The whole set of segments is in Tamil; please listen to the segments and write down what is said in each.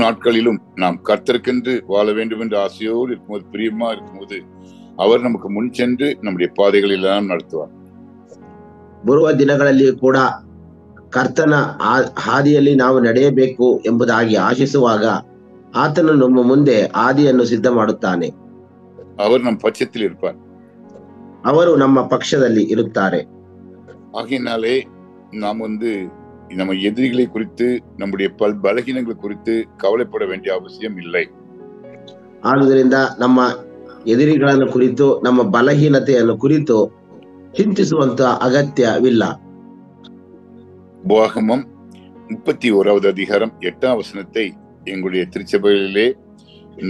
நாட்களிலும் நாம் கர்த்தருக்கென்று வாழ வேண்டும் என்ற ஆசையோடு இருக்கும்போது, பிரியமா இருக்கும்போது அவர் நமக்கு முன் சென்று நம்முடைய பாதைகளில் எல்லாம் நடத்துவார். ಬರುವ ದಿನಗಳಲ್ಲಿ ಕೂಡ ಕರ್ತನ ಹಾದಿಯಲ್ಲಿ ನಾವು ನಡೆಯಬೇಕು ಎಂಬುದಾಗಿ ಆಶಿಸುವಾಗ ಆತನು ನಮ್ಮ ಮುಂದೆ ಹಾದಿಯನ್ನು ಸಿದ್ಧ ಮಾಡುತ್ತಾನೆ. அவர் நம் பட்சத்தில் இருப்பார். ಅವರು ನಮ್ಮ ಪಕ್ಷದಲ್ಲಿ ಇರುತ್ತಾರೆ. ஆகையினாலே நாம் நம்ம எதிரிகளை குறித்து, நம்முடைய பலகீனங்கள் குறித்து கவலைப்பட வேண்டிய அவசியம் இல்லை. ಆದುದರಿಂದ ನಮ್ಮ ಎದುರಿಗಳನ್ನು ಕುರಿತು, ನಮ್ಮ ಬಲಹೀನತೆಯನ್ನು ಕುರಿತು ಚಿಂತಿಸುವಂತ ಅಗತ್ಯವಿಲ್ಲ. உபாகமம் 31வது அதிகாரம் 8ஆம் வசனத்தை எங்களுடைய திருச்சபையிலே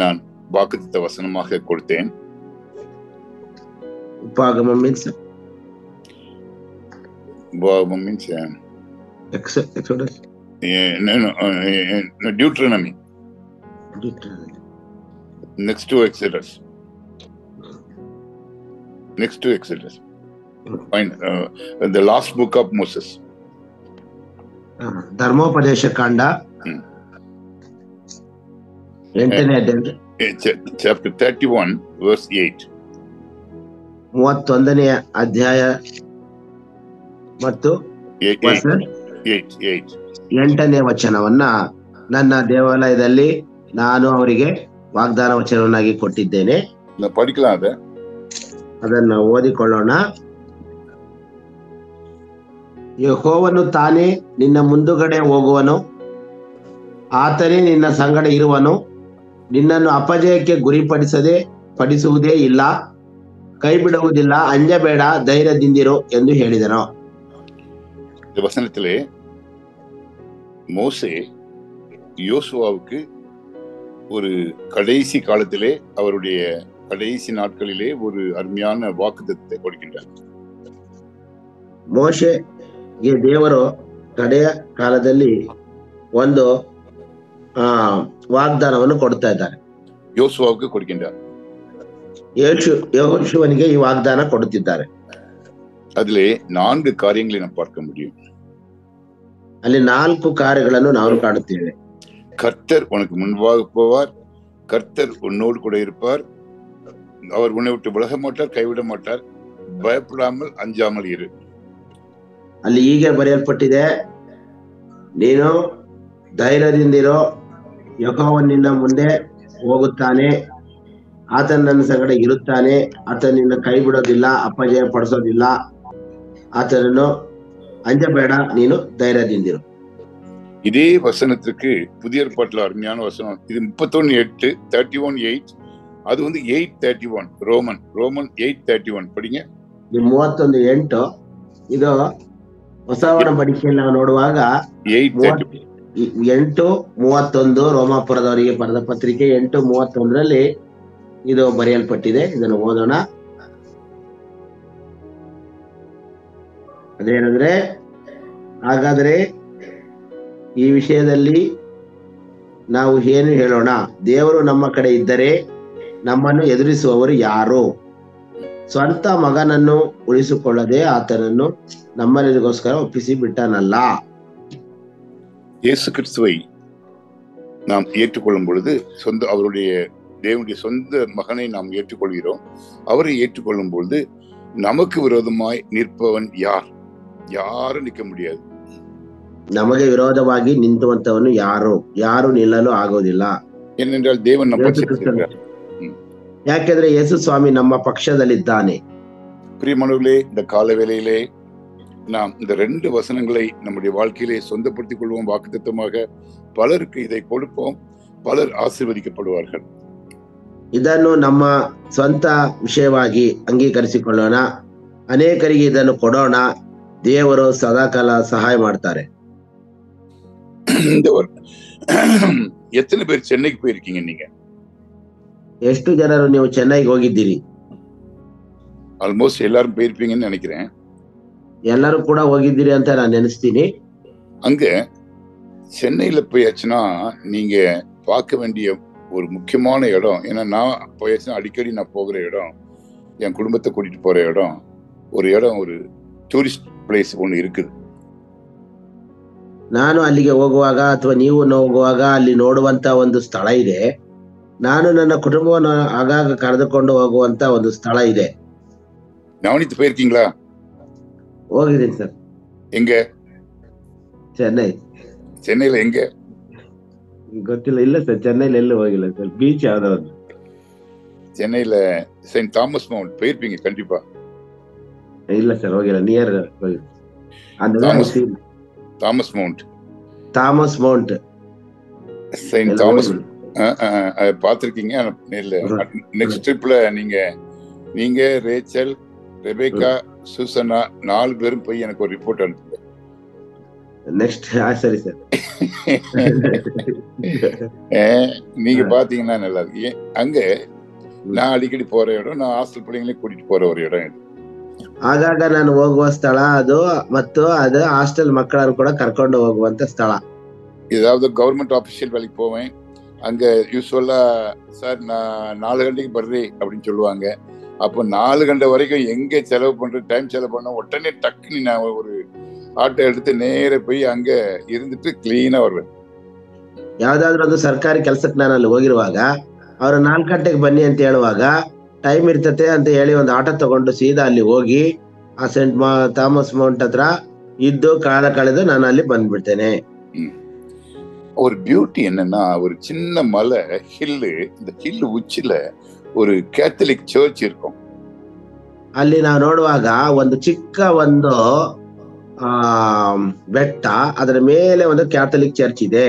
நான் வாக்குத்தத்த வசனமாக கொடுத்தேன். உபாகமம் means Exodus. Deuteronomy. Next to Exodus. Fine. The last book of Moses. ಧರ್ಮೋಪದೇಶ ಕಾಂಡ 8ನೇ ಅಧ್ಯಾಯ chapter 31 verse 8. 31ನೇ ಅಧ್ಯಾಯ ಮತ್ತು 8ನೇ ವಚನವನ್ನ ನನ್ನ ದೇವಾಲಯದಲ್ಲಿ ನಾನು ಅವರಿಗೆ ವಾಗ್ದಾನ ವಚನವನ್ನಾಗಿ ಕೊಟ್ಟಿದ್ದೇನೆ. ಅದನ್ನು ಓದಿಕೊಳ್ಳೋಣ. ಯೆಹೋವನು ತಾನೇ ನಿನ್ನ ಮುಂದುಗಡೆ ಹೋಗುವನು, ಆತನೇ ನಿನ್ನ ಸಂಗಡ ಇರುವನು, ನಿನ್ನನ್ನು ಅಪಜಯಕ್ಕೆ ಪಡಿಸುವುದೇ ಇಲ್ಲ, ಕೈ ಬಿಡುವುದಿಲ್ಲ, ಅಂಜಬೇಡ, ಧೈರ್ಯದಿಂದಿರು ಎಂದು ಹೇಳಿದನು. இந்த வசனத்திலே மோசே யோசுவாவுக்கு ஒரு கடைசி காலத்திலே, அவருடைய கடைசி நாட்களிலே ஒரு அருமையான வாக்குத்தத்தத்தை கொடுக்கின்றார். ಮೋಶೆಗೆ ದೇವರು ಕಡೆಯ ಕಾಲದಲ್ಲಿ ಒಂದು ವಾಗ್ದಾನವನ್ನು ಕೊಡ್ತಾ ಇದ್ದಾರೆ. யோசுவாவுக்கு கொடுக்கின்றார். ಯೆಹೋಶುವನಿಗೆ ಈ ವಾಗ್ದಾನ ಕೊಡುತ್ತಿದ್ದಾರೆ. அதிலே 4 காரியங்களை நாம் பார்க்க முடியும். ಅಲ್ಲಿ 4 ಕಾರ್ಯಗಳನ್ನು ನಾವು ಕಾಣುತ್ತೇವೆ. கர்த்தர் உனக்கு முன்பாக போவார், கர்த்தர் உன்னோடு கூட இருப்பார், அவர் உன்னை விட்டு விலக மாட்டார், கைவிட மாட்டார், பயப்படாமல் அஞ்சாமல் இரு. ಅಲ್ಲಿ ಹೀಗೆ ಬರೆಯಲ್ಪಟ್ಟಿದೆ, ನೀನು ಧೈರ್ಯದಿಂದಿರೋ, ಯೆಹೋವನು ನಿನ್ನ ಮುಂದೆ ಹೋಗುತ್ತಾನೆ, ಆತನ ನನ್ನ ಸಂಗಡ ಇರುತ್ತಾನೆ, ಆತನ ನಿನ್ನ ಕೈ ಬಿಡೋದಿಲ್ಲ, ಅಪಜಯ ಪಡಿಸೋದಿಲ್ಲ, ಆತನನ್ನು ಅಂಜಬೇಡ, ನೀನು ಧೈರ್ಯದಿಂದಿರು. இதே வசனத்திற்கு புதிய ஏற்பாட்டில் அருமையான வசனம். இது 31:8, 31:8. அது 8:31. ரோமன் 8:31 படிங்க. 31:8 ಇದು ಹೊಸ ಒಡಂಬಡಿಕೆಯಲ್ಲಿ ನಾವು ನೋಡುವಾಗ 8:31 ರೋಮಾಪುರದವರಿಗೆ ಬರೆದ ಪತ್ರಿಕೆ 8:31 ಇದು ಬರೆಯಲ್ಪಟ್ಟಿದೆ. ಇದನ್ನು ಓದೋಣ. ಅದೇನಂದ್ರೆ, ಹಾಗಾದ್ರೆ ಈ ವಿಷಯದಲ್ಲಿ ನಾವು ಏನು ಹೇಳೋಣ? ದೇವರು ನಮ್ಮ ಕಡೆ ಇದ್ದರೆ ನಮ್ಮನ್ನು ಎದುರಿಸುವವರು ಯಾರು? ಸ್ವಂತ ಮಗನನ್ನು ಉಳಿಸಿಕೊಳ್ಳದೆ ಆತನನ್ನು ನಮ್ಮನಿಗೋಸ್ಕರ ಒಪ್ಪಿಸಿ ಬಿಟ್ಟನಲ್ಲ. இயேசு கிறிஸ்துவை நாம் ஏற்றுக்கொள்ளும் பொழுது அவருடைய தேவனுடைய சொந்த மகனை நாம் ஏற்றுக்கொள்கிறோம். அவரை ஏற்றுக்கொள்ளும் பொழுது நமக்கு விரோதமாய் நிற்பவன் யார்? யாரும் நிற்க முடியாது. ನಮಗೆ ವಿರೋಧವಾಗಿ ನಿಂತುವಂತವನು ಯಾರು ನಿಲ್ಲಲು ಆಗೋದಿಲ್ಲ. ಏನೆಂದರೆ ದೇವನ ನಮ್ಮ ಪಕ್ಷದಲ್ಲಿದ್ದಾನೆ. ಯಾಕೆಂದ್ರೆ ಯೇಸು ಸ್ವಾಮಿ ನಮ್ಮ ಪಕ್ಷದಲ್ಲಿದ್ದಾನೆ. பிரியமானவர்களே, இந்த கால வேளையிலே நாம் இந்த 2 வசனங்களை நம்முடைய வாழ்க்கையிலே சொந்தப்படுத்திக் கொள்வோம். வாக்குத்தத்தமாக பலருக்கு இதை கொடுப்போம், பலர் ஆசீர்வதிக்கப்படுவார்கள். ಇದನ್ನು ನಮ್ಮ ಸ್ವಂತ ವಿಷಯವಾಗಿ ಅಂಗೀಕರಿಸಿಕೊಳ್ಳೋಣ, ಅನೇಕರಿಗೆ ಇದನ್ನು ಕೊಡೋಣ. ದೇವರು ಸದಾಕಾಲ ಸಹಾಯ ಮಾಡ್ತಾರೆ. எத்தனை பேர் சென்னைக்கு போயிருக்கீங்க? நீங்க ಎಷ್ಟು ಜನರು ನೀವು ಚೆನ್ನೈಗೆ ಹೋಗಿದ್ದೀರಿ? ஆல்மோஸ்ட் எல்லாரும் போயிருப்பீங்கன்னு நினைக்கிறேன். ಎಲ್ಲರೂ ಕೂಡ ಹೋಗಿದ್ದೀರಿ ಅಂತ ನಾನು ನೆನೆಸ್ತೀನಿ. அங்க சென்னையில போயாச்சுன்னா நீங்க பார்க்க வேண்டிய ஒரு முக்கியமான இடம், ஏன்னா நான் போயாச்சுன்னா அடிக்கடி நான் போகிற இடம், என் குடும்பத்தை கூட்டிட்டு போற இடம், ஒரு டூரிஸ்ட் பிளேஸ் ஒன்று இருக்குது. ನಾನು ಅಲ್ಲಿಗೆ ಹೋಗುವಾಗ ಅಥವಾ ನೀವು ಹೋಗುವಾಗ ಅಲ್ಲಿ ನೋಡುವಂತ ಒಂದು ಸ್ಥಳ ಇದೆ. ನಾನು ನನ್ನ ಕುಟುಂಬವನ್ನು ಆಗಾಗ ಕರೆದುಕೊಂಡು ಹೋಗುವಂತ ಒಂದು ಸ್ಥಳ ಇದೆ. நவனித்து போயிருக்கீங்களா? ಹೋಗಿದ್ದೀನಿ ಸರ್. எங்க? ಚೆನ್ನೈ. சென்னையில எங்க? ಗೊತ್ತಿಲ್ಲ. ಇಲ್ಲ ಸರ್, ಚೆನ್ನೈಲಿ ಎಲ್ಲೂ ಹೋಗಿಲ್ಲ ಸರ್. ಬೀಚ್ ಯಾವ್ದೋ ಒಂದು. சென்னையில செயின்ட் தாமஸ் மவுண்ட் போயிருப்பீங்க கண்டிப்பா. ಇಲ್ಲ ಸರ್, ಹೋಗಿಲ್ಲ. Near Thomas Mount. Thomas Mount saint Thomas பார்த்திருக்கீங்க. நெக்ஸ்ட் ட்ரிப்ல நீங்க ரேச்சல், ரெபேக்கா, சுசனா 4 பேரும் போய் எனக்கு ஒரு ரிப்போர்ட் அனுப்புங்க. நெக்ஸ்ட். சரி சார். நீங்க பாத்தீங்கன்னா நல்லா இருக்கு. அங்க நான் அடிக்கடி போற இடம், நான் ஹாஸ்டல் பிள்ளைங்களே கூட்டிட்டு போற ஒரு இடம் இது. ಆಗಾಗ ನಾನು ಹೋಗುವ ಸ್ಥಳ ಅದು, ಮತ್ತು ಅದು ಹಾಸ್ಟೆಲ್ ಮಕ್ಕಳನ್ನು ಕೂಡ ಕರ್ಕೊಂಡು ಹೋಗುವಂತ ಸ್ಥಳ. ஏதாவது கவர்மெண்ட் ஆஃபீஷியல் வேலைக்கு போவேன். அங்க யூஸ்வலா சார் நான் 4 கண்டிக்கு பர்றேன் அப்படின்னு சொல்லுவாங்க. அப்போ 4 கண்ட வரைக்கும் எங்க செலவு பண்ற டைம் செலவு பண்ண உடனே டக்குன்னு நான் ஒரு ஆட்டோ எடுத்து நேர போய் அங்க இருந்துட்டு ಕ್ಲೀನಾ வருவேன். ಯಾವ್ದಾದ್ರು ಒಂದು ಸರ್ಕಾರಿ ಕೆಲಸಕ್ಕೆ ನಾನು ಅಲ್ಲಿ ಹೋಗಿರುವಾಗ ಅವರು 4 ಗಂಟೆಗೆ ಬನ್ನಿ ಅಂತ ಹೇಳುವಾಗ ಟೈಮ್ ಇರ್ತತೆ ಅಂತ ಹೇಳಿ ಒಂದು ಆಟೋ ತಗೊಂಡು ಸೀದಾ ಅಲ್ಲಿ ಹೋಗಿ ಆ ಸೆಂಟ್ தாமஸ் மவுண்ட் ಹತ್ರ ಇದ್ದು ಕಾಲ ಕಳೆದು ನಾನು ಅಲ್ಲಿ ಬಂದ್ಬಿಡ್ತೇನೆ. ஒரு பியூட்டி என்னன்னா, ஒரு சின்ன மலை ஹில்லு, இந்த ஹில் உச்சில ஒரு கேத்தலிக் சர்ச் இருக்கும். ಅಲ್ಲಿ ನಾವು ನೋಡುವಾಗ ಒಂದು ಚಿಕ್ಕ ಒಂದು ಬೆಟ್ಟ, ಅದರ ಮೇಲೆ ಒಂದು ಕ್ಯಾಥಲಿಕ್ ಚರ್ಚ್ ಇದೆ.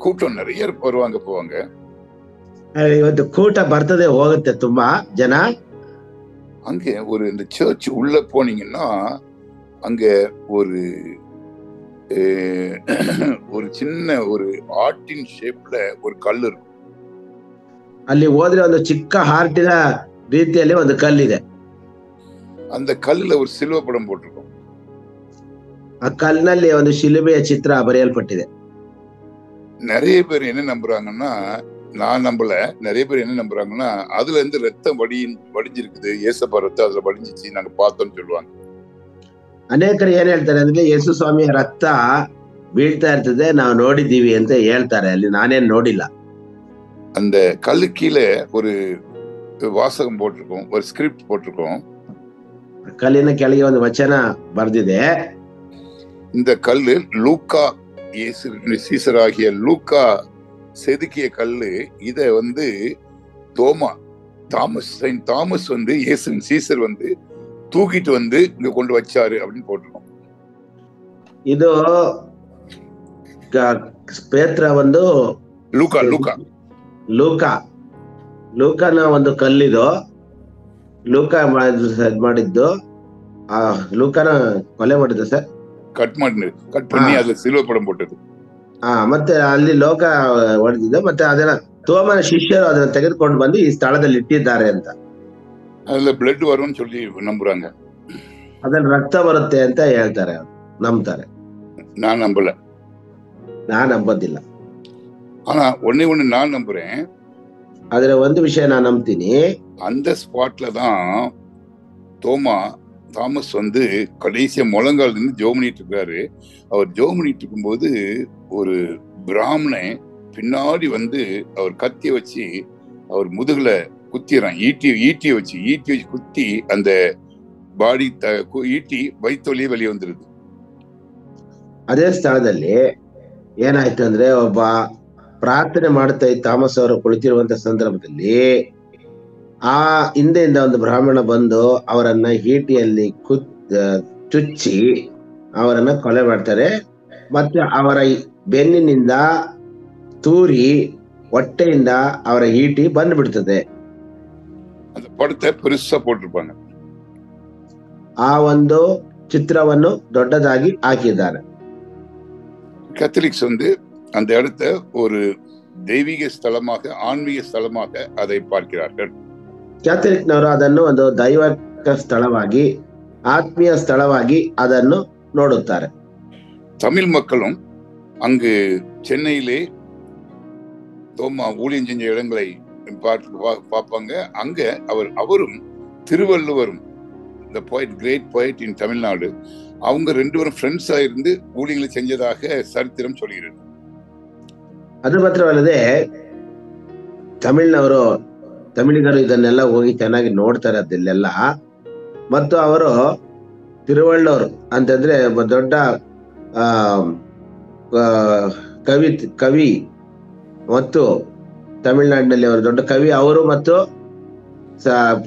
கூட்டம் நிறைய வருவாங்க போவாங்க. ಇವತ್ತು ಕೂಟ ಬರ್ತದೆ ಹೋಗುತ್ತೆ ತುಂಬಾ ಜನ. அங்க ஒரு இந்த சர்ச் உள்ள போனீங்கன்னா அங்க ஒரு சின்ன ஒரு ஆர்ட்டின் ஷேப்ல ஒரு கல் இருக்கும். ಅಲ್ಲಿ ಹೋದ್ರೆ ಒಂದು ಚಿಕ್ಕ ಹಾರ್ಟಿನ ರೀತಿಯಲ್ಲಿ ಒಂದು ಕಲ್ಲಿದೆ. அந்த கல்லுல ஒரு சிலுவை படம் போட்டிருக்கும். ಆ ಕಲ್ಲಿನಲ್ಲಿ ಒಂದು ಶಿಲುಬೆಯ ಚಿತ್ರ ಬರೆಯಲ್ಪಟ್ಟಿದೆ. நிறைய பேர் என்ன நம்புறாங்கன்னா, நான் நம்பல, நிறைய பேர் என்ன நம்புறாங்கன்னா, அதுல இருந்து ரத்தம் வடிஞ்சிருக்குது, ஏசப்பா ரத்தம் அதுல வடிஞ்சிச்சு, நாங்க பார்த்தோம்னு சொல்லுவாங்க. ಅನೇಕರು ಏನ್ ಹೇಳ್ತಾರೆ ಅಂದ್ರೆ ಯೇಸು ಸ್ವಾಮಿಯ ರಕ್ತ ಬೀಳ್ತಾ ಇರ್ತದೆ, ನಾವು ನೋಡಿದೀವಿ ಅಂತ ಹೇಳ್ತಾರೆ. ಅಲ್ಲಿ ನಾನೇನ್ ನೋಡಿಲ್ಲ. அந்த கல்லு கீழே ஒரு வாசகம் போட்டிருக்கோம், ஒரு ஸ்கிரிப்ட் போட்டிருக்கோம். ಕಲ್ಲಿನ ಕೆಳಗೆ ಒಂದು ವಚನ ಬರ್ದಿದೆ. இந்த கல்லு லூக்கா, இயேசு சீசராகிய லூக்கா செதுக்கிய கல்லு. இத செயின்ட் தாமஸ் இயேசுவின் சீசர் தூக்கிட்டு இங்க கொண்டு வச்சாரு அப்படின்னு போட்டிருக்கோம். ಇದು ಪೇತ್ರ ಲೂಕನ ಒಂದು ಕಲ್ಲಿದು. ಲೂಕ ಮಾಡಿದ್ದು, ಆ ಲೂಕನ ಕೊಲೆ ಮಾಡಿದ್ದು ಸರ್. ಕಟ್ பண்ணி அதுல சிலுவை படம் போட்டது. ಮತ್ತೆ ಅಲ್ಲಿ ಲೋಕ ಹೊಡೆದಿದ್ದು. ಮತ್ತೆ ಅದನ್ನ ತೋಮನ ಶಿಷ್ಯರು ಅದನ್ನ ತೆಗೆದುಕೊಂಡು ಬಂದು ಈ ಸ್ಥಳದಲ್ಲಿ ಇಟ್ಟಿದ್ದಾರೆ ಅಂತ. அதுல பிளட் வரும்னு சொல்லி நம்புறாங்க. ಅದ್ರಲ್ಲಿ ರಕ್ತ ಬರುತ್ತೆ ಅಂತ ಹೇಳ್ತಾರೆ, ನಂಬ್ತಾರೆ. நான் நம்பல, ನಾನ್ ನಂಬೋದಿಲ್ಲ. ஆனா ஒண்ணு நான் நம்புறேன். ಆದ್ರೆ ಒಂದು ವಿಷಯ ನಾನು ನಂಬ್ತೀನಿ. அந்த ஸ்பாட்ல தான் தாமஸ் கடைசியா முழங்கால் இருந்து ஜெபம் பண்ணிட்டு இருக்காரு. அவர் ஜெபம் பண்ணிட்டு இருக்கும்போது ஒரு பிராமணன் பின்னாடி அவர் கத்திய வச்சு அவர் முதுகுல குத்திடுறான். ஈட்டியை வச்சு குத்தி அந்த ಬಾಡಿ ಈಟಿ ವೈತೊಲಿ வெளியே வந்துருது. ಅದೇ ಸ್ಥಳದಲ್ಲಿ ಏನಾಯ್ತು ಅಂದ್ರೆ, ಒಬ್ಬ ಪ್ರಾರ್ಥನೆ ಮಾಡ್ತಾ ತಾಮಸ್ ಅವರು ಕುಳಿತಿರುವಂತ ಸಂದರ್ಭದಲ್ಲಿ ಆ ಹಿಂದೆಯಿಂದ ಒಂದು ಬ್ರಾಹ್ಮಣ ಬಂದು ಅವರನ್ನ ಈಟಿಯಲ್ಲಿ ಚುಚ್ಚಿ ಅವರನ್ನ ಕೊಲೆ ಮಾಡ್ತಾರೆ. ಮತ್ತೆ ಅವರ ಬೆನ್ನಿನಿಂದ ತೂರಿ ಹೊಟ್ಟೆಯಿಂದ ಅವರ ಈಟಿ ಬಂದ್ಬಿಡ್ತದೆ. அந்த படத்தை பெருசா போட்டிருப்பாங்க. ಆ ಒಂದು ಚಿತ್ರವನ್ನು ದೊಡ್ಡದಾಗಿ ಹಾಕಿದ್ದಾರೆ. கேத்தலிக்ஸ் அந்த இடத்த ஒரு தெய்வீக ஸ்தலமாக, ஆன்மீக ஸ்தலமாக அதை பார்க்கிறார்கள். ಕ್ಯಾಥಲಿಕ್ನವರು ಅದನ್ನು ಒಂದು ದೈವಿಕ ಸ್ಥಳವಾಗಿ, ಆತ್ಮೀಯ ಸ್ಥಳವಾಗಿ ಅದನ್ನು ನೋಡುತ್ತಾರೆ. தமிழ் மக்களும் அங்கு சென்னையிலே தோமா ஊழியம் செஞ்ச இடங்களை பார்ப்பாங்க. அங்க அவரும் திருவள்ளுவரும், the poet, great poet in Tamil Nadu, அவங்க 2 பேரும் ಫ್ರೆಂಡ್ஸா இருந்து ஊழியங்களை செஞ்சதாக சரித்திரம் சொல்கிறது. ಅದು ಮಾತ್ರವಲ್ಲದೆ ತಮಿಳಿಗರು ಇದನ್ನೆಲ್ಲ ಹೋಗಿ ಚೆನ್ನಾಗಿ ನೋಡ್ತಾರೆ ಅದನ್ನೆಲ್ಲ. ಮತ್ತು ಅವರು ತಿರುವಳ್ಳೂರ್ ಅಂತಂದ್ರೆ ಒಬ್ಬ ದೊಡ್ಡ ಆ ಕವಿ ಮತ್ತು ತಮಿಳುನಾಡಿನಲ್ಲಿ ಅವರು ದೊಡ್ಡ ಕವಿ, ಅವರು ಮತ್ತು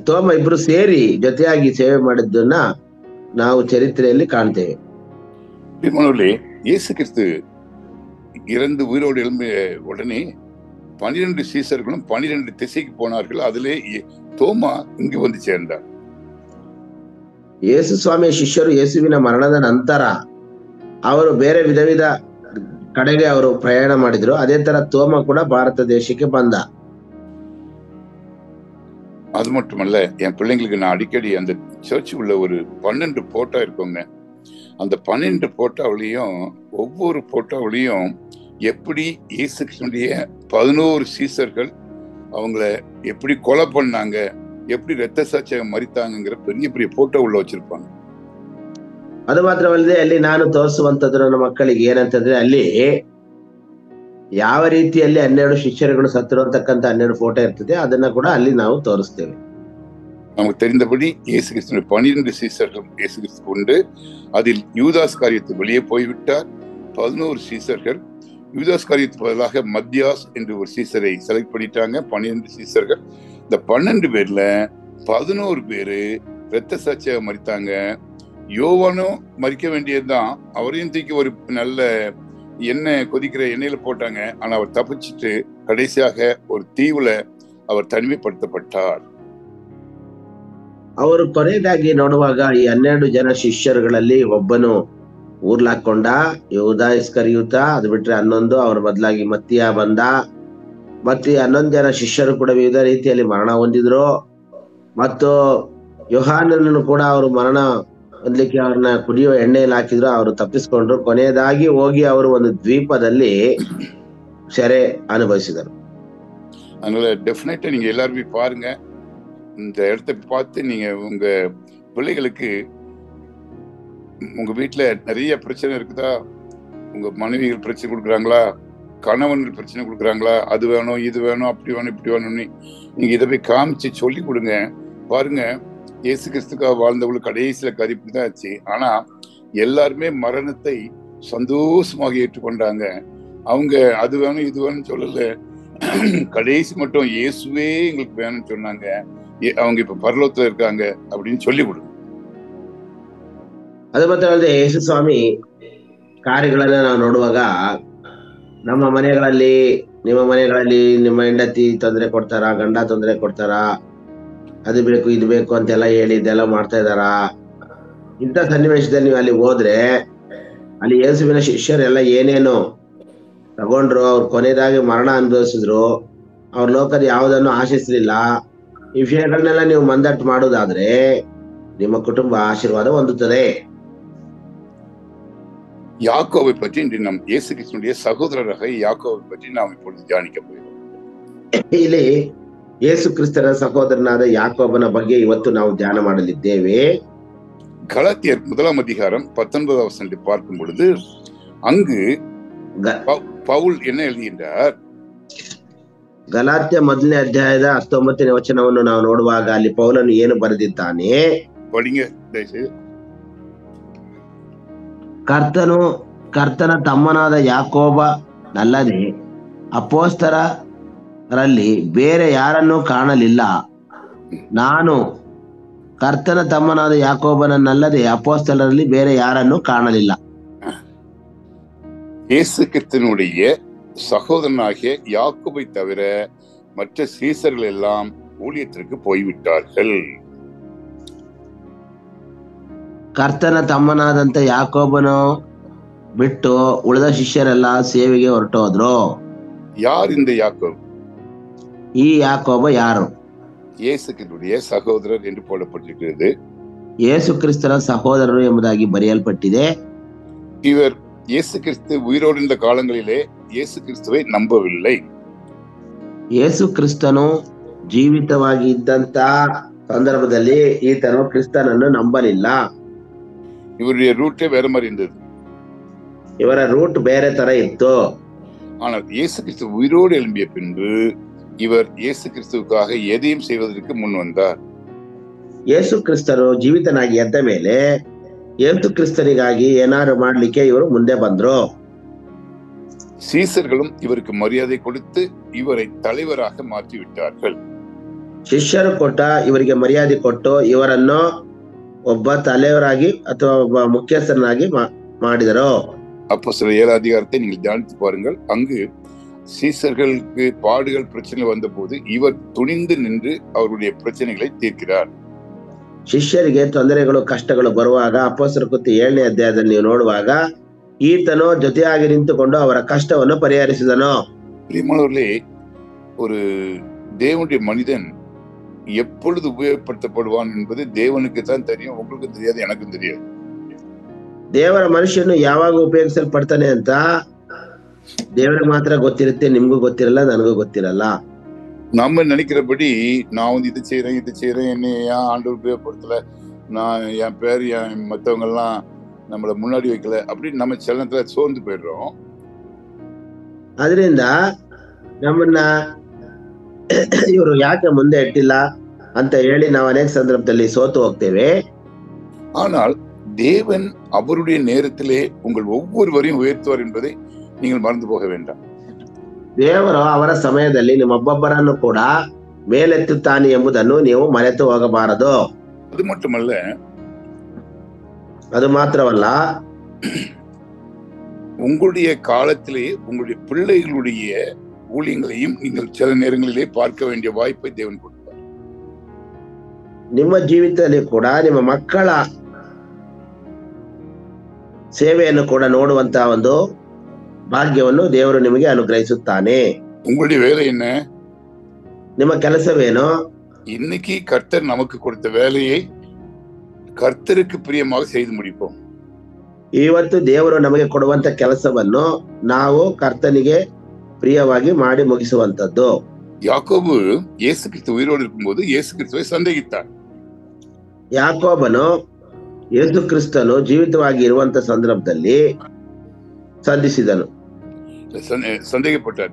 ತೋಮ ಇಬ್ರು ಸೇರಿ ಜೊತೆಯಾಗಿ ಸೇವೆ ಮಾಡಿದ್ದನ್ನ ನಾವು ಚರಿತ್ರೆಯಲ್ಲಿ ಕಾಣ್ತೇವೆ. இயேசு கிறிஸ்து இறந்து உயிரோடு எழும்பிய உடனே 12 சீசர்களும் 12 திசைக்கு போனார்கள். அதிலே தோமா இங்கு வந்து சேர்ந்தார். ಯೇಸು ಸ್ವಾಮಿಯ ಶಿಷ್ಯರು ಯೇಸುವಿನ ಮರಣದ ನಂತರ ಅವರು ಬೇರೆ ವಿಧ ಕಡೆಗೆ ಅವರು ಪ್ರಯಾಣ ಮಾಡಿದ್ರು. ಅದೇ ತರ ತೋಮ ಕೂಡ ಭಾರತ ದೇಶಕ್ಕೆ ಬಂದ. அது மட்டுமல்ல, என் பிள்ளைங்களுக்கு நான் அடிக்கடி அந்த சர்ச் உள்ள ஒரு 12 போட்டோ இருக்குங்க. அந்த 12 போட்டோவிலையும் ஒவ்வொரு போட்டோவிலையும் எப்படி இயேசு கிறிஸ்துவினுடைய 11 சீசர்கள் அவங்கள எப்படி கொலை பண்ணாங்க, எப்படி ரத்த சாட்சியாக மரித்தாங்கிற பெரிய பெரிய போட்டோ உள்ள வச்சிருப்பாங்க. ಅದು ಮಾತ್ರವಲ್ಲದೆ ಅಲ್ಲಿ ನಾನು ತೋರಿಸುವಂತದ್ದು ನನ್ನ ಮಕ್ಕಳಿಗೆ ಏನಂತಂದ್ರೆ, ಅಲ್ಲಿ ಯಾವ ರೀತಿಯಲ್ಲಿ 12 ಶಿಷ್ಯರುಗಳು ಸತ್ತರು ಅಂತಕ್ಕಂಥ 12 ಫೋಟೋ ಇರ್ತದೆ, ಅದನ್ನ ಕೂಡ ಅಲ್ಲಿ ನಾವು ತೋರಿಸ್ತೇವೆ. நமக்கு தெரிந்தபடி இயேசு கிறிஸ்துவின் 12 சீசர்கள் இயேசு கிறிஸ்து உண்டு. அதில் யூதாஸ் காரியத்து வெளியே போய்விட்டார். 11 சீசர்கள். யூதாஸ் காரியத்துக்கு பதிலாக மத்தியாஸ் என்று ஒரு சீசரை செலக்ட் பண்ணிட்டாங்க. 12 சீசர்கள். இந்த 12 பேர்ல 11 பேரு இரத்த சாட்சியாக மரித்தாங்க. யோவானும் மரிக்க வேண்டியதுதான். அவரையும் தூக்கி ஒரு நல்ல எண்ணெய் கொதிக்கிற எண்ணெயில போட்டாங்க. ஆனா அவர் தப்பிச்சுட்டு கடைசியாக ஒரு தீவுல அவர் தனிமைப்படுத்தப்பட்டார். ಅವರು ಕೊನೆಯದಾಗಿ ನೋಡುವಾಗ ಈ 12 ಜನ ಶಿಷ್ಯರುಗಳಲ್ಲಿ ಒಬ್ಬನು ಊರ್ಲಾಕೊಂಡ, ಯೂದ ಇಸ್ಕರಿಯೋತ. ಅದು ಬಿಟ್ರೆ 11, ಅವ್ರ ಬದಲಾಗಿ ಮತ್ತಿಯ ಬಂದ. ಮತ್ತೆ 11 ಜನ ಶಿಷ್ಯರು ಕೂಡ ವಿವಿಧ ರೀತಿಯಲ್ಲಿ ಮರಣ ಹೊಂದಿದ್ರು. ಮತ್ತು ಯೋಹಾನನನ್ನು ಕೂಡ ಅವರು ಮರಣ ಹೊಂದಲಿಕ್ಕೆ ಅವ್ರನ್ನ ಕುಡಿಯುವ ಎಣ್ಣೆಯಲ್ಲಿ ಹಾಕಿದ್ರು. ಅವರು ತಪ್ಪಿಸ್ಕೊಂಡ್ರು. ಕೊನೆಯದಾಗಿ ಹೋಗಿ ಅವರು ಒಂದು ದ್ವೀಪದಲ್ಲಿ ಸೆರೆ ಅನುಭವಿಸಿದರು. அதனால டெஃபினட்டா நீங்க எல்லாருமே பாருங்க. இந்த இடத்தை பார்த்து நீங்க உங்க பிள்ளைகளுக்கு, உங்க வீட்டுல நிறைய பிரச்சனை இருக்குதா, உங்க மனைவிகள் பிரச்சனை கொடுக்குறாங்களா, கணவன்கள் பிரச்சனை கொடுக்குறாங்களா, அது வேணும் இது வேணும் அப்படி வேணும் இப்படி வேணும்னு நீங்க இதை போய் காமிச்சு சொல்லி கொடுங்க. பாருங்க, இயேசு கிறிஸ்துக்காக வாழ்ந்தவங்களுக்கு கடைசியில கதிப்பு தான் ஆச்சு. ஆனா எல்லாருமே மரணத்தை சந்தோஷமாக ஏற்றுக்கொண்டாங்க. அவங்க அது வேணும் இது வேணும்னு சொல்லல, கடைசி மட்டும் இயேசுவே எங்களுக்கு வேணும்னு சொன்னாங்க. அவங்க இப்ப பரலோகத்துல இருக்காங்க அப்படின்னு சொல்லி கொடுங்க. ಅದು ಮಾತ್ರವಲ್ಲದೆ ಯೇಸು ಸ್ವಾಮಿ ಕಾರ್ಯಗಳನ್ನ ನಾವು ನೋಡುವಾಗ, ನಮ್ಮ ಮನೆಗಳಲ್ಲಿ, ನಿಮ್ಮ ಮನೆಗಳಲ್ಲಿ ನಿಮ್ಮ ಹೆಂಡತಿ ತೊಂದರೆ ಕೊಡ್ತಾರ, ಗಂಡ ತೊಂದರೆ ಕೊಡ್ತಾರ, ಅದು ಬೇಕು ಇದು ಬೇಕು ಅಂತೆಲ್ಲ ಹೇಳಿ ಇದೆಲ್ಲ ಮಾಡ್ತಾ ಇದಾರ. ಇಂಥ ಸನ್ನಿವೇಶದಲ್ಲಿ ನೀವು ಅಲ್ಲಿ ಹೋದ್ರೆ, ಅಲ್ಲಿ ಯೇಸುವಿನ ಶಿಷ್ಯರೆಲ್ಲ ಏನೇನು ತಗೊಂಡ್ರು, ಅವ್ರು ಕೊನೆಯದಾಗಿ ಮರಣ ಅನುಭವಿಸಿದ್ರು, ಅವ್ರ ಲೋಕದ ಯಾವುದನ್ನು ಆಶಿಸಲಿಲ್ಲ. ಈ ವಿಷಯಗಳನ್ನೆಲ್ಲ ನೀವು ಮಂದಟ್ಟು ಮಾಡೋದಾದ್ರೆ ನಿಮ್ಮ ಕುಟುಂಬ ಆಶೀರ್ವಾದ ಹೊಂದುತ್ತದೆ. யாக்கோவை பற்றி இன்று நம் இயேசு கிறிஸ்துவினுடைய சகோதரராக யாக்கோவை பற்றி நாம் இப்பொழுது தியானிக்க போகிறோம். ಇಲ್ಲಿ ಯೇಸು ಕ್ರಿಸ್ತನ ಸಹೋದರನಾದ ಯಾಕೋಬನ ಬಗ್ಗೆ ಇವತ್ತು ನಾವು ಧ್ಯಾನ ಮಾಡಲಿದ್ದೇವೆ. கலாத்தியர் 1 அதிகாரம் 19 வசனத்தை பார்க்கும் பொழுது அங்கு பவுல் என்ன எழுதுகின்றார்? ಗಲಾತ್ಯ 1ನೇ ಅಧ್ಯಾಯದ 19ನೇ ವಚನವನ್ನು ನಾವು ನೋಡುವಾಗ ಅಲ್ಲಿ ಪೌಲನು ಏನು ಬರೆದಿದ್ದಾನೆ படிங்க. ಕರ್ತನ ತಮ್ಮನಾದ ಯಾಕೋಬನಲ್ಲದೆ ಅಪೊಸ್ತಲರಲ್ಲಿ ಬೇರೆ ಯಾರನ್ನೂ ಕಾಣಲಿಲ್ಲ. ನಾನು ಕರ್ತನ ತಮ್ಮನಾದ ಯಾಕೋಬನನ್ನಲ್ಲದೆ ಅಪೊಸ್ತಲರಲ್ಲಿ ಬೇರೆ ಯಾರನ್ನೂ ಕಾಣಲಿಲ್ಲ. இயேசு கிறிஸ்துவினுடைய சகோதரனாகிய யாக்கோபை தவிர மற்ற சீசர்கள் எல்லாம் ஊழியத்திற்கு போய்விட்டார்கள். ಕರ್ತನ ತಮ್ಮನಾದಂತ ಯಾಕೋಬನು ಬಿಟ್ಟು ಉಳಿದ ಶಿಷ್ಯರೆಲ್ಲ ಸೇವೆಗೆ ಹೊರಟೋದ್ರು. யார் இந்த யாக்கோபு? ಈ ಯಾಕೋಬ ಯಾರು? இயேசு கிறிஸ்துவினுடைய சகோதரர் என்று போடப்பட்டிருக்கிறது. ಯೇಸು ಕ್ರಿಸ್ತನ ಸಹೋದರರು ಎಂಬುದಾಗಿ ಬರೆಯಲ್ಪಟ್ಟಿದೆ. இவர் இயேசு கிறிஸ்து உயிரோடு இருந்த காலங்களிலே இயேசு கிறிஸ்துவை ನಂಬவில்லை. ಯೇಸು ಕ್ರಿಸ್ತನು ಜೀವಿತವಾಗಿ ಇದ್ದಂತ ಸಂದರ್ಭದಲ್ಲಿ ಈತನು ಕ್ರಿಸ್ತನನ್ನು ನಂಬಲಿಲ್ಲ. இவருடைய ரூட்டே வேற மாதிரி இருந்தது. ಇವರ ರೂಟ್ ಬೇರೆ ತರ ಇತ್ತು. ஆனால் இயேசு கிறிஸ்து உயிரோடு எழும்பிய பின்பு இவர் இயேசு கிறிஸ்துவுக்காக எதையும் செய்வதற்கு முன் வந்தார். ಯೇಸು ಕ್ರಿಸ್ತನು ಜೀವಿತನಾಗಿ ಎದ್ದ ಮೇಲೆ ಯೇಸು ಕ್ರಿಸ್ತನಿಗಾಗಿ ಏನಾದ್ರು ಮಾಡ್ಲಿಕ್ಕೆ ಇವರು ಮುಂದೆ ಬಂದ್ರು. சீசர்களும் இவருக்கு மரியாதை கொடுத்து இவரை தலைவராக மாற்றி விட்டார்கள். ಶಿಷ್ಯರು ಕೊಟ್ಟ ಇವರಿಗೆ ಮರ್ಯಾದೆ ಕೊಟ್ಟು ಇವರನ್ನು ಒಬ್ಬ தலைவராಗಿ ಅಥವಾ ಒಬ್ಬ ಮುಖ್ಯಸ್ಥನಾಗಿ ಮಾಡಿದರು. அப்போஸ்தலர் 7 அதிகாரத்தை நீங்கள் தியானித்து பாருங்கள். அங்கு சீசர்களுக்கு பாடுகள் பிரச்சனை வந்த போது இவர் துணிந்து நின்று அவருடைய பிரச்சனைகளை தீர்க்கிறார். ಶಿಷ್ಯರಿಗೆ ತೊಂದರೆಗಳು ಕಷ್ಟಗಳು ಬರುವಾಗ ಅಪೊಸ್ತಲರ ಕೃತ್ಯ 7ನೇ ಅಧ್ಯಾಯದಲ್ಲಿ ನೀವು ನೋಡುವಾಗ ಈತನು ಜೊತೆಯಾಗಿ ನಿಂತುಕೊಂಡು ಅವರ ಕಷ್ಟವನ್ನು ಪರಿಹರಿಸಿದನು. பிரியமானவர்களே, ஒரு தேவனுடைய மனிதன் எப்பொழுது உபயோகப்படுத்தப்படுவான் என்பது தேவனுக்கு தான் தெரியும், உங்களுக்கு தெரியாது, எனக்கும் தெரியாது. ದೇವರ ಮನುಷ್ಯನು ಯಾವಾಗ ಉಪಯೋಗಿಸಲ್ಪಡ್ತಾನೆ ಅಂತ ದೇವರಿಗೆ ಮಾತ್ರ ಗೊತ್ತಿರುತ್ತೆ, ನಿಮ್ಗೂ ಗೊತ್ತಿರಲ್ಲ, ನನಗೂ ಗೊತ್ತಿರಲ್ಲ. நம்ம நினைக்கிறபடி நான் வந்து இது செய்யறேன் என்ன ஏன் ஆண்டவர் உபயோகப்படுத்தல, நான் என் பேர் என் மற்றவங்க எல்லாம் நம்மள முன்னாடி வைக்கல அப்படின்னு நம்ம சில நேரத்துல சோர்ந்து போயிடுறோம். ಅದರಿಂದ ನಮ್ಮನ್ನ ಇವರು ಯಾಕೆ ಮುಂದೆ ಇಟ್ಟಿಲ್ಲ ಅಂತ ಹೇಳಿ ನಾವು ಅನೇಕ ಸಂದರ್ಭದಲ್ಲಿ ಸೋತು ಹೋಗ್ತೇವೆ. ஆனால் தேவன் அவருடைய நேரத்திலே உங்கள் ஒவ்வொருவரையும் உயர்த்துவார் என்பதை நீங்கள் மறந்து போக வேண்டாம். ದೇವರು ಅವರ ಸಮಯದಲ್ಲಿ ನಿಮ್ಮೊಬ್ಬೊಬ್ಬರನ್ನು ಕೂಡ ಮೇಲೆತ್ತುತ್ತಾನೆ ಎಂಬುದನ್ನು ನೀವು ಮರೆತು ಹೋಗಬಾರದು. அது மட்டுமல்ல, ಅದು ಮಾತ್ರವಲ್ಲ, உங்களுடைய காலத்திலே உங்களுடைய பிள்ளைகளுடைய ஊழியங்களையும் நீங்கள் சில நேரங்களிலே பார்க்க வேண்டிய வாய்ப்பை தேவன் கொடுப்பார். ನಿಮ್ಮ ಜೀವಿತದಲ್ಲಿ ಕೂಡ ನಿಮ್ಮ ಮಕ್ಕಳ ಸೇವೆಯನ್ನು ಕೂಡ ನೋಡುವಂತಹ ಒಂದು ಭಾಗ್ಯವನ್ನು ದೇವರು ನಿಮಗೆ ಅನುಗ್ರಹಿಸುತ್ತಾನೆ. உங்களுடைய வேலை என்ன? ನಿಮ್ಮ ಕೆಲಸವೇನು? இன்னைக்கு கர்த்தர் நமக்கு கொடுத்த வேலையை கர்த்தருக்கு பிரியமாக செய்து முடிப்போம். ಇವತ್ತು ದೇವರು ನಮಗೆ ಕೊಡುವಂತ ಕೆಲಸವನ್ನು ನಾವು ಕರ್ತನಿಗೆ ಪ್ರಿಯವಾಗಿ ಮಾಡಿ ಮುಗಿಸುವಂತದ್ದು. யாக்கோபு இயேசு கிறிஸ்து உயிரோடு இருக்கும்போது இயேசு கிறிஸ்துவை சந்தேகித்தார். ಯಾಕೋಬನು ಯೇಸು ಕ್ರಿಸ್ತನು ಜೀವಿತವಾಗಿ ಇರುವಂತ ಸಂದರ್ಭದಲ್ಲಿ ಸಂಧಿಸಿದನು, சந்தேகப்பட்டார்.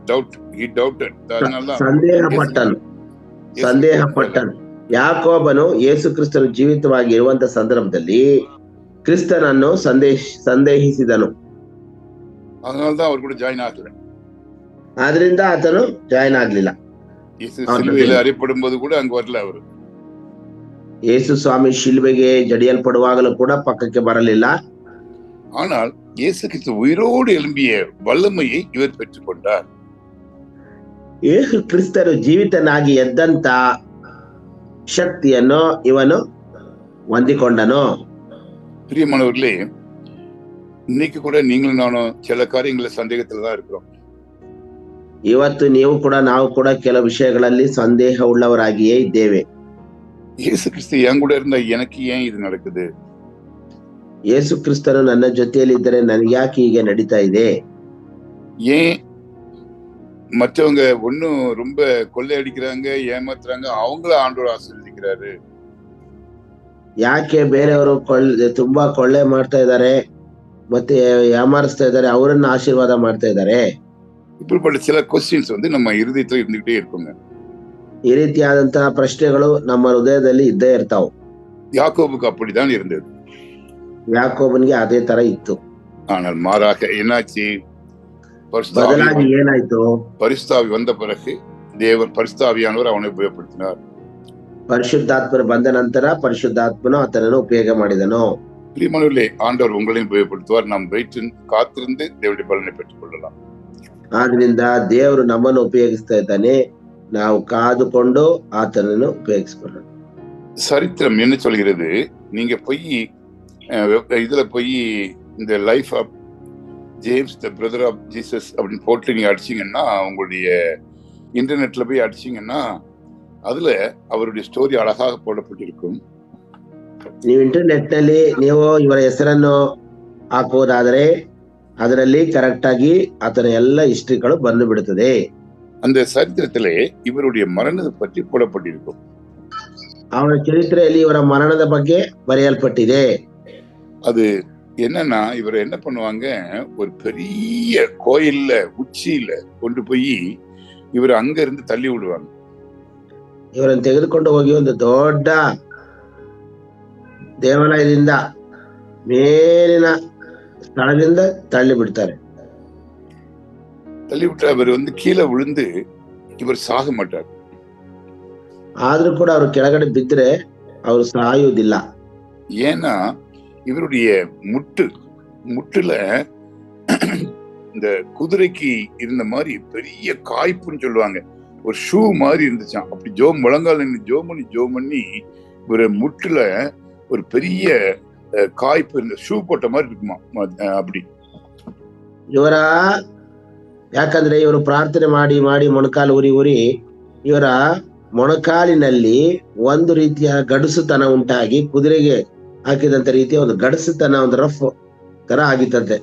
ಸಂದೇಹಪಟ್ಟನು. ಯಾಕೋಬನು ಯೇಸು ಕ್ರಿಸ್ತನು ಜೀವಿತವಾಗಿ ಇರುವಂತ ಸಂದರ್ಭದಲ್ಲಿ ಕ್ರಿಸ್ತನನ್ನು ಸಂದೇಹಿಸಿದನು. அதனால்தான் அவர் கூட ஜாயின் ஆகல. ಆದ್ರಿಂದ ಆತನು ಜಾಯಿನ್ ಆಗ್ಲಿಲ್ಲ. சிலுவையில் அறையப்படும் போது கூட அங்க வரல ಅವರು. ಯೇಸು ಸ್ವಾಮಿ ಶಿಲ್ಬೆಗೆ ಜಡಿಯಲ್ಪಡುವಾಗಲೂ ಕೂಡ ಪಕ್ಕಕ್ಕೆ ಬರಲಿಲ್ಲ. ஆனால் இயேசு கிறிஸ்து உயிரோடு எழும்பிய வல்லமையை இவர் பெற்றுக்கொண்டார். ಯೇಸು ಕ್ರಿಸ್ತನು ಜೀವಿತನಾಗಿ ಎದ್ದಂತ ಶಕ್ತಿಯನ್ನು ಇವನು ಹೊಂದಿಕೊಂಡನು. பிரியமானவர்களே, இன்னைக்கு கூட நீங்களும் நானும் சில காரியங்கள சந்தேகத்துல தான் இருக்கிறோம். ಇವತ್ತು ನೀವು ಕೂಡ ನಾವು ಕೂಡ ಕೆಲವು ವಿಷಯಗಳಲ್ಲಿ ಸಂದೇಹ ಉಳ್ಳವರಾಗಿಯೇ ಇದ್ದೇವೆ. இயேசு கிறிஸ்து என் கூட இருந்தா எனக்கு ஏன் இது நடக்குது? ಯೇಸು ಕ್ರಿಸ್ತನು ನನ್ನ ಜೊತೆಯಲ್ಲಿ ಇದ್ದರೆ ನನಗೆ ಯಾಕೆ ಹೀಗೆ ನಡೀತಾ ಇದೆ? ஏன் மற்றவங்க ஒன்னும் ரொம்ப கொள்ளை அடிக்கிறாங்க, ஏமாத்துறாங்க, அவங்கள ஆண்டவர் ஆசீர்வதிக்கிறாரு? ಯಾಕೆ ಬೇರೆಯವರು ತುಂಬಾ ಕೊಳ್ಳೆ ಮಾಡ್ತಾ ಇದ್ದಾರೆ ಮತ್ತೆ ಯಾಮಾರಿಸ್ತಾ ಇದ್ದಾರೆ, ಅವರನ್ನ ಆಶೀರ್ವಾದ ಮಾಡ್ತಾ ಇದ್ದಾರೆ? இப்படிப்பட்ட சில கொஸ்டின்ஸ் வந்து நம்ம இருதயத்துல இருந்துகிட்டே இருக்குங்க. ಈ ರೀತಿಯಾದಂತಹ ಪ್ರಶ್ನೆಗಳು ನಮ್ಮ ಹೃದಯದಲ್ಲಿ ಇದ್ದೇ ಇರ್ತಾವ. யாக்கோபுக்கு அப்படிதான் இருந்தது. ಯಾಕೋಬನಿಗೆ ಅದೇ ತರ ಇತ್ತು. ஆனால் மாறாக என்னாச்சு? ಬದಲಾಗಿ ಏನಾಯ್ತು? பரிசுத்தாவி வந்த பிறகு தேவன் பரிசுத்தாவியானவர் அவனை உபயோகப்படுத்தினார். ಪರಿಶುದ್ಧಾತ್ಮನು ಬಂದ ನಂತರ ಪರಿಶುದ್ಧಾತ್ಮನು ಆತನನ್ನು ಉಪಯೋಗ ಮಾಡಿದನು. பிரியமானவர்களே, ஆண்டவர் உங்களையும் உபயோகப்படுத்துவார். நாம் காத்திருந்து தேவனுடைய பலனை பெற்றுக் கொள்ளலாம். ಆದ್ರಿಂದ ದೇವರು ನಮ್ಮನ್ನು ಉಪಯೋಗಿಸ್ತಾ ಇದ್ದಾನೆ, ನಾವು ಕಾದುಕೊಂಡು ಆತನನ್ನು ಉಪಯೋಗಿಸಿಕೊಳ್ಳೋಣ. சரித்திரம் என்ன சொல்கிறது? நீங்க போய் இதுல போய் இந்த life of James the brother of Jesus அப்படின்னு போட்டு நீங்க அடிச்சீங்கன்னா, உங்களுடைய இன்டர்நெட்ல போய் அடிச்சீங்கன்னா அதுல அவருடைய ஸ்டோரி அழகாக போடப்பட்டிருக்கும். ನೀವು ಇಂಟರ್ನೆಟ್ ನಲ್ಲಿ ನೀವು ಇವರ ಹೆಸರನ್ನು ಹಾಕುವುದಾದರೆ ಅದರಲ್ಲಿ ಕರೆಕ್ಟ್ ಆಗಿ ಆತನ ಎಲ್ಲ ಹಿಸ್ಟ್ರಿಗಳು ಬಂದು ಬಿಡುತ್ತದೆ. அந்த சரித்திரத்திலே இவருடைய மரணத்தை பற்றி போடப்பட்டிருக்கும். ಅವರ ಚರಿತ್ರೆಯಲ್ಲಿ ಇವರ ಮರಣದ ಬಗ್ಗೆ ಬರೆಯಲ್ಪಟ್ಟಿದೆ. அது என்னன்னா, இவர் என்ன பண்ணுவாங்க, ஒரு பெரிய கோயில்ல உச்சியில கொண்டு போய் இவர் அங்க இருந்து தள்ளி விடுவாங்க. ಇವರನ್ನು ತೆಗೆದುಕೊಂಡು ಹೋಗಿ ಒಂದು ದೊಡ್ಡ ದೇವಾಲಯದಿಂದ ಮೇಲಿನ ಸ್ಥಳದಿಂದ ತಳ್ಳಿ ಬಿಡ್ತಾರೆ. தள்ளி விட்டு அவர் கீழே விழுந்து இவர் சாக மாட்டார். ಆದ್ರೂ ಕೂಡ ಅವರು ಕೆಳಗಡೆ ಬಿದ್ದರೆ ಅವರು ಸಾಯುವುದಿಲ್ಲ. ஏன்னா இவருடைய முட்டுல இந்த குதிரைக்கு இருந்த மாதிரி பெரிய காய்ப்புன்னு சொல்லுவாங்க, ஒரு ஷூ மாதிரி இருந்துச்சான். அப்படி முழங்கால் ஜோம் பண்ணி ஒரு முட்டுல ஒரு பெரிய காய்ப்பு இருந்த ஷூ போட்ட மாதிரி இருக்குமா அப்படி. ಇವರ ಯಾಕಂದ್ರೆ ಇವರು ಪ್ರಾರ್ಥನೆ ಮಾಡಿ ಮಾಡಿ ಮೊಣಕಾಲು ಉರಿ ಇವರ ಮೊಣಕಾಲಿನಲ್ಲಿ ಒಂದು ರೀತಿಯ ಗಡುಸುತನ ಉಂಟಾಗಿ ಕುದುರೆಗೆ ಹಾಕಿದಂತ ರೀತಿಯ ಒಂದು ಗಡುಸುತನ, ಒಂದು ರಫ್ ತರ ಆಗಿತ್ತಂತೆ.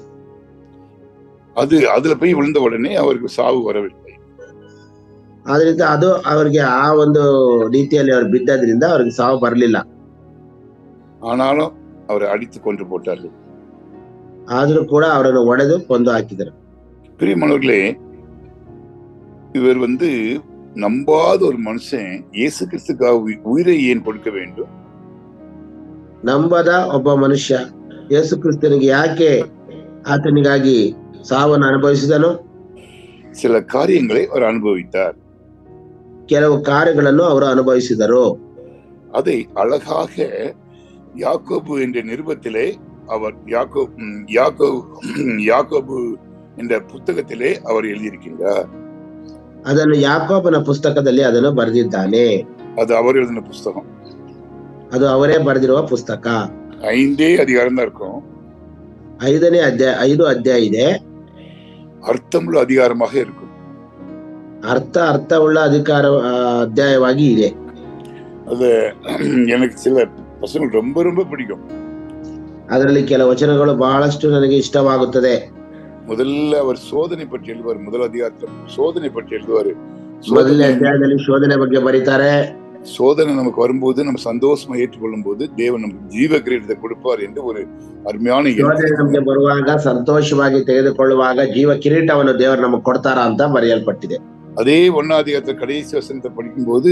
அதுல போய் விழுந்த உடனே அவருக்கு சாவு வரவில்லை. ಆದ್ರಿಂದ ಅದು ಅವರಿಗೆ ಆ ಒಂದು ರೀತಿಯಲ್ಲಿ ಅವರು ಬಿದ್ದದ್ರಿಂದ ಅವ್ರಿಗೆ ಸಾವು ಬರಲಿಲ್ಲ. ஆனாலும் அவரை அடித்து கொண்டு போட்டார்கள். ಆದ್ರೂ ಕೂಡ ಅವರನ್ನು ಒಡೆದು ಕೊಂದು ಹಾಕಿದರು. பிரியமானவர்களே, இவர் நம்பாத ஒரு மனுஷன் இயேசு கிறிஸ்துக்காக உயிரை ஏன் கொடுக்க வேண்டும்? ನಂಬದ ಒಬ್ಬ ಮನುಷ್ಯ ಯೇಸು ಕ್ರಿಸ್ತನಿಗೆ ಯಾಕೆ ಆತನಿಗಾಗಿ ಸಾವನ್ನು ಅನುಭವಿಸಿದನು? சில காரியங்களை அவர் அனுபவித்தார். ಕೆಲವು ಕಾರ್ಯಗಳನ್ನು ಅವರು ಅನುಭವಿಸಿದರು. அதை அழகாக யாக்கோபு என்ற நிருபத்திலே அவர் யாக்கோபு என்ற புத்தகத்திலே அவர் எழுதியிருக்கின்றார். ಅದನ್ನು ಯಾಕೋಬನ ಪುಸ್ತಕದಲ್ಲಿ ಅದನ್ನು ಬರೆದಿದ್ದಾನೆ. அது அவர் எழுதின புஸ்தகம். ಅದು ಅವರೇ ಬರೆದಿರುವ ಪುಸ್ತಕ. 5 அதிகாரம் தான் இருக்கும். 5 ಅಧ್ಯಾಯ ಇದೆ. ಅರ್ಥವುಳ್ಳ அதிகாரமாக இருக்கும். ಅರ್ಥವುಳ್ಳ ಅಧ್ಯಾಯವಾಗಿ ಇದೆ. அது எனக்கு சில வசனங்கள் ரொம்ப ரொம்ப பிடிக்கும். ಅದರಲ್ಲಿ ಕೆಲ ವಚನಗಳು ಬಹಳಷ್ಟು ನನಗೆ ಇಷ್ಟವಾಗುತ್ತದೆ. முதல்ல அவர் சோதனை பற்றி எழுதுவார். முதல் அதிகாரத்தில் சோதனை பற்றி எழுதுவார். ಮೊದಲನೇ ಅಧ್ಯಾಯದಲ್ಲಿ ಶೋಧನೆ ಬಗ್ಗೆ ಬರೀತಾರೆ. சோதனை நமக்கு வரும்போது நம்ம சந்தோஷமா ஏற்றுக்கொள்ளும் போது தேவன் நமக்கு ஜீவ கிரீடத்தை கொடுப்பார் என்று ஒரு ಅರ್ಮ್ಯಾನ ಶೋಧನೆ ನಮಗೆ ಬರುವಾಗ ಸಂತೋಷವಾಗಿ ತೆಗೆದುಕೊಳ್ಳುವಾಗ ಜೀವ ಕಿರೀಟವನ್ನು ದೇವರು ನಮಗೆ ಕೊಡ್ತಾರ ಅಂತ ಬರೆಯಲ್ಪಟ್ಟಿದೆ. அதே 1 அதிகாரத்தை கடைசி வசனத்தை படிக்கும் போது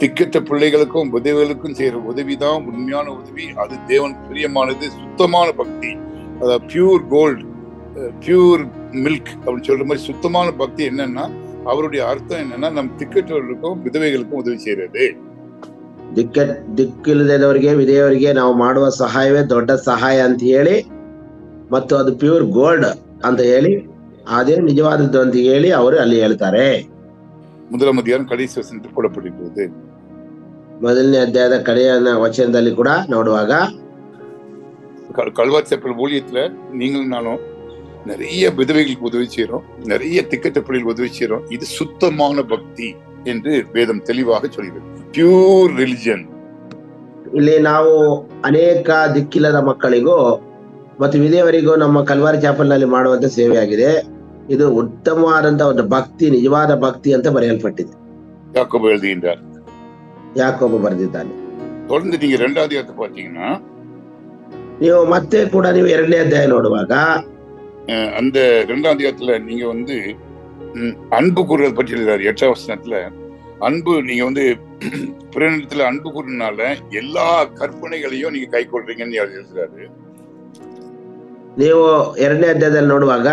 திக்கற்ற பிள்ளைகளுக்கும் உதவிகளுக்கும் செய்யற உதவிதான் உண்மையான உதவி, அது தேவன் பிரியமானது, சுத்தமான பக்தி, அதாவது பியூர் கோல்டு, பியூர் மில்க் அப்படின்னு சொல்ற மாதிரி சுத்தமான பக்தி. என்னன்னா அவருடைய அர்த்தம் என்னன்னா நம் திக்கற்றவர்களுக்கும் விதவைகளுக்கும் உதவி செய்யறது. ದಿಕ್ಕಿಲ್ಲದವರಿಗೆ ವಿಧೇಯವರಿಗೆ ನಾವು ಮಾಡುವ ಸಹಾಯವೇ ದೊಡ್ಡ ಸಹಾಯ ಅಂತ ಹೇಳಿ, ಮತ್ತು ಅದು ಪ್ಯೂರ್ ಗೋಲ್ಡ್ ಅಂತ ಹೇಳಿ, ಅದೇ ನಿಜವಾದದ್ದು ಅಂತ ಹೇಳಿ ಅವರು ಅಲ್ಲಿ ಹೇಳ್ತಾರೆ. முதலாம் அதிகாரம் கடைசி வசனத்தில் ಕೊಡப்பட்டிರುತ್ತದೆ. ಮೊದಲನೇ ಅಧ್ಯಾಯದ ಕಡೆಯ ವಚನದಲ್ಲಿ ಕೂಡ ನೋಡುವಾಗ கல்வாரி செப்பல் ஊழியத்துல நீங்களும் நானும் நிறைய விதவைகளுக்கு உதவி செய்யறோம், நிறைய திக்கற்ற பிள்ளைகளுக்கு உதவி செய்யறோம். இது சுத்தமான பக்தி என்று வேதம் தெளிவாக சொல்கிறது. Pure religion. ಇಲ್ಲಿ ನಾವು ಅನೇಕ ದಿಕ್ಕಿಲ್ಲದ ಮಕ್ಕಳಿಗೂ ಮತ್ತು ವಿಧೇಯವರಿಗೂ ನಮ್ಮ ಕಲ್ವಾರಿ ಚಾಪಲ್ ನಲ್ಲಿ ಮಾಡುವಂತ ಸೇವೆಯಾಗಿದೆ. ಇದು ಉತ್ತಮವಾದಂತಹ ಒಂದು ಭಕ್ತಿ, ನಿಜವಾದ ಭಕ್ತಿ ಅಂತ ಬರೆಯಲ್ಪಟ್ಟಿದೆ. ಯಾಕೋಬ எழுதுகின்றார். ಯಾಕೋಬ ಬರೆದಿದ್ದಾನೆ. தொடர்ந்து நீங்க 2வது அத்தியாயத்தை பார்த்தீங்கன்னா, ನೀವು ಮತ್ತೆ ಕೂಡ ನೀವು 2ನೇ ಅಧ್ಯಾಯ ನೋಡುವಾಗ அந்த 2வது அத்தியாயத்துல நீங்க அன்பு கூறுறது பற்றி எழுதுறாரு. 8வது வசனத்துல அன்பு, நீங்க பிறனிடத்துல அன்பு கூறினால எல்லா கற்பனைகளையும் நீங்க கை கொள்றீங்கன்னு எழுதுறாரு. ನೀವು 2ನೇ ಅಧ್ಯಾಯದಲ್ಲಿ ನೋಡುವಾಗ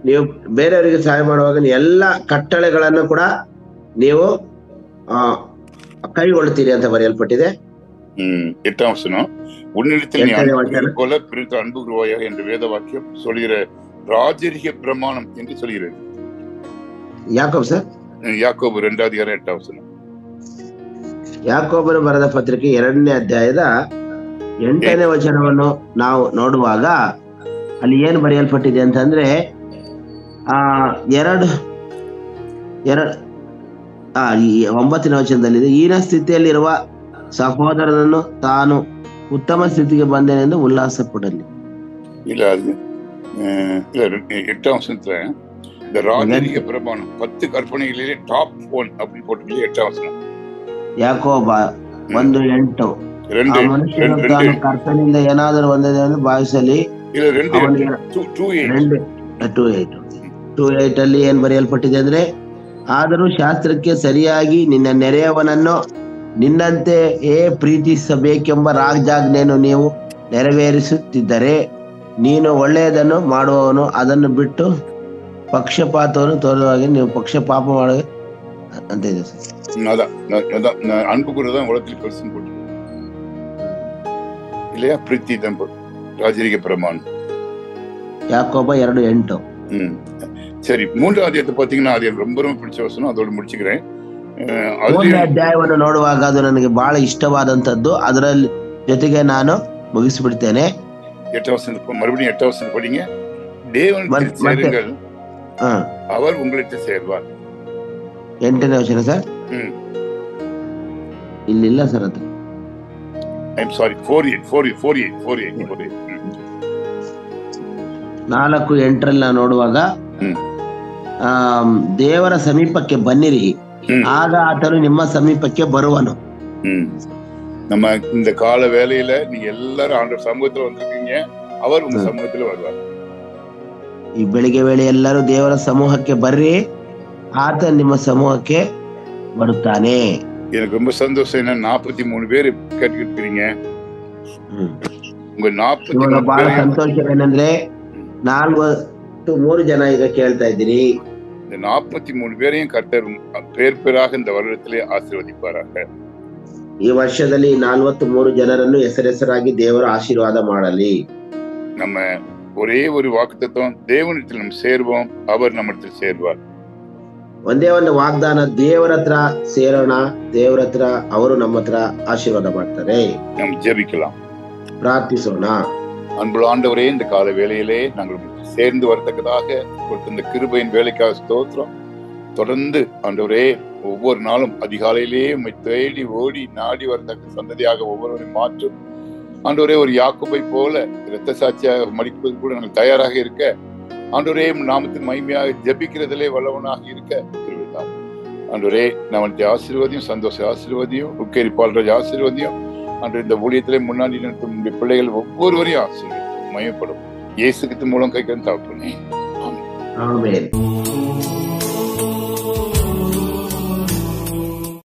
ನೀವು ಬೇರೆಯವರಿಗೆ ಸಹಾಯ ಮಾಡುವಾಗ ಎಲ್ಲಾ ಕಟ್ಟಳೆಗಳನ್ನು ಕೂಡ ನೀವು ಕೈಗೊಳ್ತೀರಿ ಅಂತ ಬರೆಯಲ್ಪಟ್ಟಿದೆ. 8வது வசனம், உன்னிடத்தில் நீ அன்பு போல பிறருக்கு அன்பு கூறுவாயாக என்ற வேத வாக்கியம் சொல்கிற ராஜரிக பிரமாணம் என்று சொல்கிறது. ಯಾಕೋಬ್ ಸರ್, ಯಾಕೋಬು 2வது அதிகாரம் 8வது வசனம். ಯಾಕೋಬನು ಬರೆದ ಪತ್ರಿಕೆ 2ನೇ ಅಧ್ಯಾಯದ 8ನೇ ವಚನವನ್ನು ನಾವು ನೋಡುವಾಗ ಅಲ್ಲಿ ಏನು ಬರೆಯಲ್ಪಟ್ಟಿದೆ ಅಂತಂದ್ರೆ 9ನೇ ವಚನದಲ್ಲಿದೆ, ಈನ ಸ್ಥಿತಿಯಲ್ಲಿರುವ ಸಹೋದರನನ್ನು ತಾನು ಉತ್ತಮ ಸ್ಥಿತಿಗೆ ಬಂದೇನೆಂದು ಉಲ್ಲಾಸ ಪಡಲಿ. இல்ல அது 8வது வசனத்துல இந்த ராஜரிக பிரமாணம் 10 கற்பனைகளிலே டாப் 1 அப்படி போட்டு 8வது வசனம். ಯಾಕೋಬ 1:8 ரெண்டு ಆ ಮನುಷ್ಯನು ரெண்டு ತಾನು ಕರ್ತನಿಂದ ಏನಾದರೂ ಹೊಂದಿದೆ ಎಂದು ಭಾವಿಸಲಿ. இல்ல ரெண்டு ಅವನಿಗೆ 2:8 ಅಲ್ಲಿ ಏನ್ ಬರೆಯಲ್ಪಟ್ಟಿದೆ ಅಂದ್ರೆ, ಆದರೂ ಶಾಸ್ತ್ರಕ್ಕೆ ಸರಿಯಾಗಿ ನಿನ್ನ ನೆರೆಯವನನ್ನು ನಿನ್ನಂತೆ ಪ್ರೀತಿಸಬೇಕೆಂಬ ರಾಜಾಜ್ಞೆಯನ್ನು ನೀವು ನೆರವೇರಿಸುತ್ತಿದ್ದರೆ ನೀನು ಒಳ್ಳೆಯದನ್ನು ಮಾಡುವವನು, ಅದನ್ನು ಬಿಟ್ಟು ಪಕ್ಷಪಾತವನ್ನು ತೋರುವಾಗ ನೀವು ಪಕ್ಷಪಾಪ ಮಾಡ ಅಂತ ಇದೆ ಸರ್. அதான் அன்பு கூட தான் உலகத்தில் பெருசுன்னு போட்டு இல்லையா? பிரீத்தி தான் ராஜரிக பிரமாணம். ಯಾಕೋಬ 2:8. சரி, 3வது அத்தியாயத்தை பாத்தீங்கன்னா அது எனக்கு ரொம்ப ரொம்ப பிடிச்ச வசனம், அதோட முடிச்சுக்கிறேன். 3ನೇ ಅಧ್ಯಾಯವನ್ನು ನೋಡುವಾಗ ಅದು ನನಗೆ ಬಹಳ ಇಷ್ಟವಾದಂತದ್ದು, ಅದರಲ್ಲಿ ಜೊತೆಗೆ ನಾನು ಮುಗಿಸಿಬಿಡ್ತೇನೆ. 8வது வசனம் மறுபடியும் 8வது வசனம் படிங்க. தேவனிடத்தில் சேருங்கள், அவர் உங்களிடத்தில் சேர்வார். 8ನೇ ವಚನ ಸರ್. ಇಲ್ಲಿಲ್ಲ ಸರ್ ಅದು. I am sorry, 48. 4:8 ನಾವು ನೋಡುವಾಗ ದೇವರ ಸಮೀಪಕ್ಕೆ ಬನ್ನಿರಿ, ಆಗ ಆತನು ನಿಮ್ಮ ಸಮೀಪಕ್ಕೆ ಬರುವನು. நம்ம இந்த கால வேலையில நீங்க எல்லாரும் ஆண்டவர் சமூகத்துல வந்திருக்கீங்க, அவர் உங்க சமூகத்துல வருவார். ಈ ಬೆಳಿಗ್ಗೆ ವೇಳೆ ಎಲ್ಲರೂ ದೇವರ ಸಮೂಹಕ್ಕೆ ಬರ್ರಿ, ಆತ ನಿಮ್ಮ ಸಮೂಹಕ್ಕೆ ಬರುತ್ತಾನೆ. எனக்கு ரொம்ப சந்தோஷம், என்ன 43 பேர் கேட்டுக்கிறீங்க. ಉಂಗ 43 ಬಹಳ ಸಂತೋಷವೇನೆಂದ್ರೆ 43 ಜನ ಈಗ ಕೇಳ್ತಾ ಇದ್ದೀರಿ. இந்த 43 பேரையும் கர்த்தர் பேர் பேராக இந்த வருடத்திலே ஆசீர்வதிப்பாராக. ಈ ವರ್ಷದಲ್ಲಿ 43 ಜನರನ್ನು ಹೆಸರಾಗಿ ದೇವರ ಆಶೀರ್ವಾದ ಮಾಡಲಿ. நம்ம ஒரே ஒரு வாக்குத்தத்தம், தேவனிடத்தில் நம்ம சேர்வோம், அவர் நம்மிடத்தில் சேர்வார். ಒಂದೇ ಒಂದು ವಾಗ್ದಾನ, ದೇವರ ಹತ್ರ ಸೇರೋಣ, ದೇವರ ಹತ್ರ ಅವರು ನಮ್ಮ ಹತ್ರ ಆಶೀರ್ವಾದ ಮಾಡ್ತಾರೆ. நாம் ஜெபிக்கலாம், ಪ್ರಾರ್ಥಿಸೋಣ. அன்புள்ள ஆண்டவரே, இந்த கால வேளையிலே நாங்கள் சேர்ந்து வரத்தக்கதாக கொடுத்த இந்த கிருபையின் வேலைக்காக ஸ்தோத்திரம். தொடர்ந்து ஆண்டவரே ஒவ்வொரு நாளும் அதிகாலையிலேயே உம்மை தேடி ஓடி நாடி வரத்தக்க சந்ததியாக ஒவ்வொருவரையும் மாற்றும் ஆண்டவரே. ஒரு யாக்கோபை போல இரத்த சாட்சியாக மடிப்பது கூட நாங்கள் தயாராக இருக்க ஆண்டவரே, நாமத்தின் மகிமையாக ஜெபிக்கிறதிலே வல்லவனாக இருக்க திருவிழாம் ஆண்டவரே. நம்மளுடைய ஆசீர்வாதியும் சந்தோஷ ஆசீர்வாதியும் உக்கேரி பால்ராஜ் ஆசீர்வாதியும் அன்று இந்த ஊழியத்திலே முன்னாடி நிறுத்தும் பிள்ளைகள் ஒவ்வொருவரையும் ஆசீர்வாதம் மயப்படும். இயேசு கிறிஸ்து மூலம் கைக்கு தகப்பனே, ஆமென்.